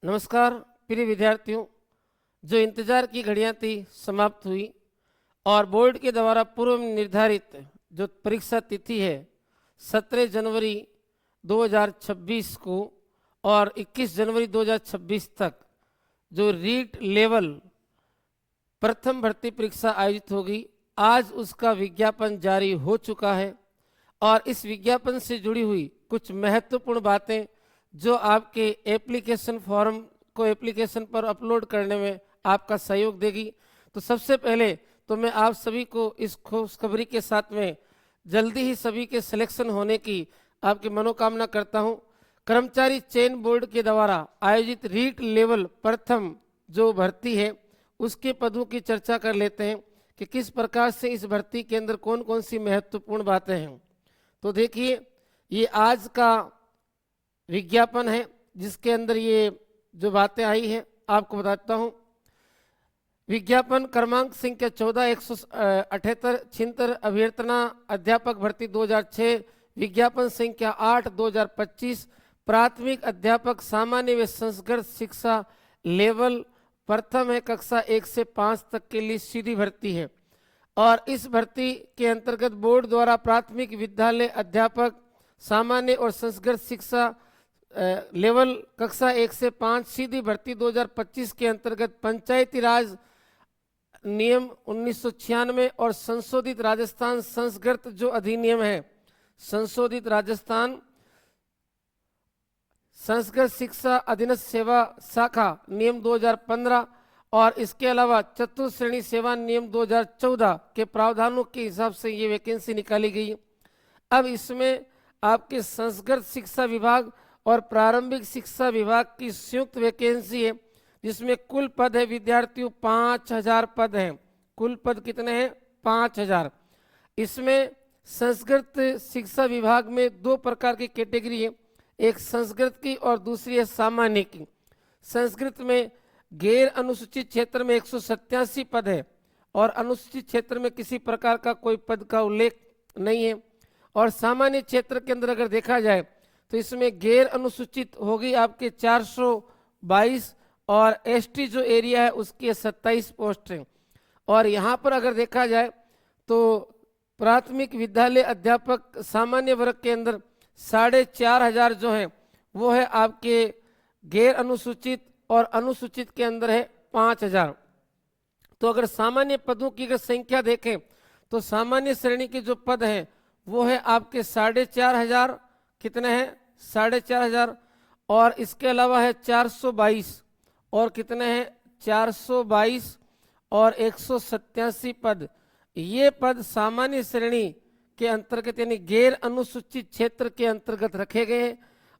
नमस्कार प्रिय विद्यार्थियों। जो इंतजार की घड़ियां थी समाप्त हुई और बोर्ड के द्वारा पूर्व निर्धारित जो परीक्षा तिथि है 17 जनवरी 2026 को और 21 जनवरी 2026 तक जो रीट लेवल प्रथम भर्ती परीक्षा आयोजित होगी, आज उसका विज्ञापन जारी हो चुका है। और इस विज्ञापन से जुड़ी हुई कुछ महत्वपूर्ण बातें जो आपके एप्लीकेशन फॉर्म को एप्लीकेशन पर अपलोड करने में आपका सहयोग देगी। तो सबसे पहले तो मैं आप सभी को इस खुशखबरी के साथ में जल्दी ही सभी के सिलेक्शन होने की आपकी मनोकामना करता हूं। कर्मचारी चयन बोर्ड के द्वारा आयोजित रीट लेवल प्रथम जो भर्ती है उसके पदों की चर्चा कर लेते हैं कि किस प्रकार से इस भर्ती के अंदर कौन कौन सी महत्वपूर्ण बातें हैं। तो देखिए, ये आज का विज्ञापन है जिसके अंदर ये जो बातें आई हैं आपको बताता हूं। विज्ञापन क्रमांक संख्या 14 अभ्यर्थना अध्यापक भर्ती 2006, विज्ञापन संख्या 8/2025, प्राथमिक अध्यापक सामान्य व संस्कृत शिक्षा लेवल प्रथम है, कक्षा 1 से 5 तक के लिए सीधी भर्ती है। और इस भर्ती के अंतर्गत बोर्ड द्वारा प्राथमिक विद्यालय अध्यापक सामान्य और संस्कृत शिक्षा लेवल कक्षा 1 से 5 सीधी भर्ती 2025 के अंतर्गत पंचायती राज नियम 1996 और संशोधित राजस्थान संस्कृत जो अधिनियम है, संशोधित राजस्थान संस्कृत शिक्षा अधीनस्थ सेवा शाखा नियम 2015 और इसके अलावा चतुर्थ श्रेणी सेवा नियम 2014 के प्रावधानों के हिसाब से ये वैकेंसी निकाली गई। अब इसमें आपके संस्कृत शिक्षा विभाग और प्रारंभिक शिक्षा विभाग की संयुक्त वैकेंसी है, जिसमें कुल पद है विद्यार्थियों 5000 पद हैं। कुल पद कितने हैं? 5000। इसमें संस्कृत शिक्षा विभाग में दो प्रकार की कैटेगरी है, एक संस्कृत की और दूसरी है सामान्य की। संस्कृत में गैर अनुसूचित क्षेत्र में 187 पद है और अनुसूचित क्षेत्र में किसी प्रकार का कोई पद का उल्लेख नहीं है। और सामान्य क्षेत्र के अंदर अगर देखा जाए तो इसमें गैर अनुसूचित होगी आपके 422 और एसटी जो एरिया है उसकी 27 पोस्ट है। और यहाँ पर अगर देखा जाए तो प्राथमिक विद्यालय अध्यापक सामान्य वर्ग के अंदर 4500 जो है वो है आपके गैर अनुसूचित और अनुसूचित के अंदर है 5000। तो अगर सामान्य पदों की अगर संख्या देखें तो सामान्य श्रेणी के जो पद हैं वो है आपके 4500। कितने हैं? 4500। और इसके अलावा है 422 और कितने हैं? 422 और 187 पद। ये पद सामान्य श्रेणी के अंतर्गत यानी गैर अनुसूचित क्षेत्र के अंतर्गत रखे गए हैं।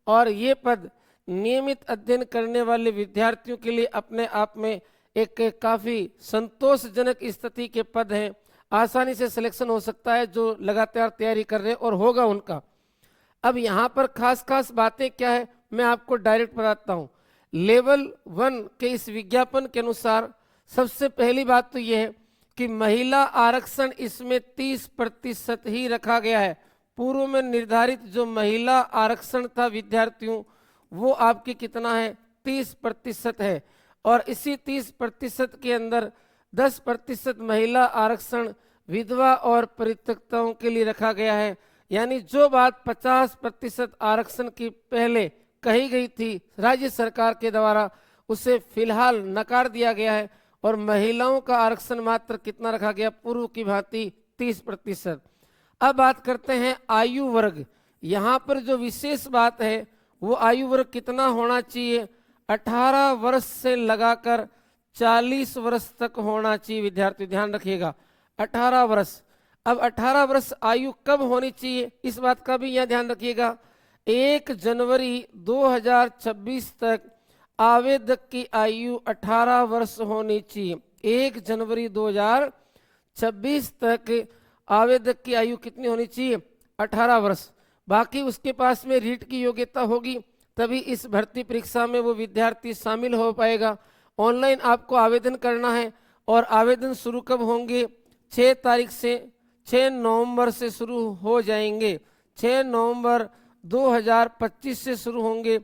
और ये पद नियमित अध्ययन करने वाले विद्यार्थियों के लिए अपने आप में एक काफ़ी संतोषजनक स्थिति के पद हैं। आसानी से सिलेक्शन हो सकता है जो लगातार तैयारी कर रहे हैं और होगा उनका। अब यहाँ पर खास बातें क्या है मैं आपको डायरेक्ट बताता हूँ। लेवल 1 के इस विज्ञापन के अनुसार सबसे पहली बात तो यह है कि महिला आरक्षण इसमें 30% ही रखा गया है। पूर्व में निर्धारित जो महिला आरक्षण था विद्यार्थियों वो आपकी कितना है? 30% है। और इसी 30% के अंदर 10% महिला आरक्षण विधवा और परित्यक्ताओं के लिए रखा गया है। यानी जो बात 50% आरक्षण की पहले कही गई थी राज्य सरकार के द्वारा उसे फिलहाल नकार दिया गया है और महिलाओं का आरक्षण मात्र कितना रखा गया? पूर्व की भांति 30%। अब बात करते हैं आयु वर्ग। यहाँ पर जो विशेष बात है वो आयु वर्ग कितना होना चाहिए? 18 वर्ष से लगाकर 40 वर्ष तक होना चाहिए। विद्यार्थी ध्यान रखिएगा, 18 वर्ष। अब 18 वर्ष आयु कब होनी चाहिए इस बात का भी यहाँ ध्यान रखिएगा। 1 जनवरी 2026 तक आवेदक की आयु 18 वर्ष होनी चाहिए। 1 जनवरी 2026 तक आवेदक की आयु कितनी होनी चाहिए? 18 वर्ष। बाकी उसके पास में रीट की योग्यता होगी तभी इस भर्ती परीक्षा में वो विद्यार्थी शामिल हो पाएगा। ऑनलाइन आपको आवेदन करना है और आवेदन शुरू कब होंगे? 6 तारीख से 6 नवंबर से शुरू हो जाएंगे। 6 नवंबर 2025 से शुरू होंगे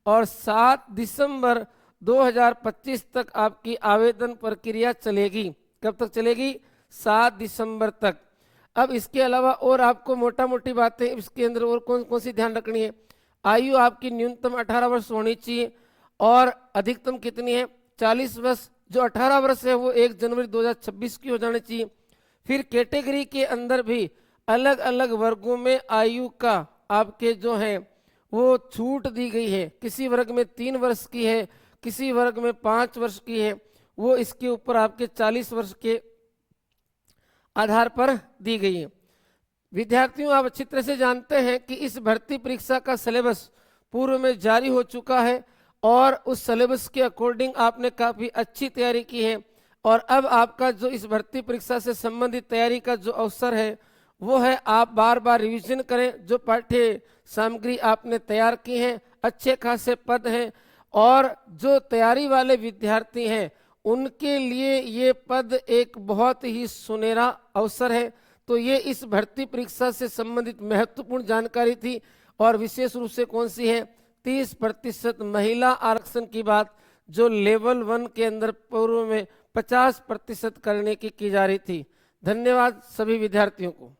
और 7 दिसंबर 2025 तक आपकी आवेदन प्रक्रिया चलेगी। कब तक चलेगी? 7 दिसंबर तक। अब इसके अलावा और आपको मोटा मोटी बातें इसके अंदर और कौन कौन सी ध्यान रखनी है। आयु आपकी न्यूनतम 18 वर्ष होनी चाहिए और अधिकतम कितनी है? 40 वर्ष। जो 18 वर्ष है वो 1 जनवरी 2026 की हो जानी चाहिए। फिर कैटेगरी के अंदर भी अलग अलग वर्गों में आयु का आपके जो है वो छूट दी गई है। किसी वर्ग में 3 वर्ष की है, किसी वर्ग में 5 वर्ष की है, वो इसके ऊपर आपके 40 वर्ष के आधार पर दी गई है। विद्यार्थियों, आप अच्छी तरह से जानते हैं कि इस भर्ती परीक्षा का सिलेबस पूर्व में जारी हो चुका है और उस सिलेबस के अकॉर्डिंग आपने काफ़ी अच्छी तैयारी की है और अब आपका जो इस भर्ती परीक्षा से संबंधित तैयारी का जो अवसर है वो है आप बार बार रिवीजन करें। जो पाठ्य सामग्री आपने तैयार की है, अच्छे खासे पद हैं और जो तैयारी वाले विद्यार्थी हैं उनके लिए ये पद एक बहुत ही सुनहरा अवसर है। तो ये इस भर्ती परीक्षा से संबंधित महत्वपूर्ण जानकारी थी और विशेष रूप से कौन सी है? 30% महिला आरक्षण की बात, जो लेवल 1 के अंदर पूर्व में 50% करने की जा रही थी। धन्यवाद सभी विद्यार्थियों को।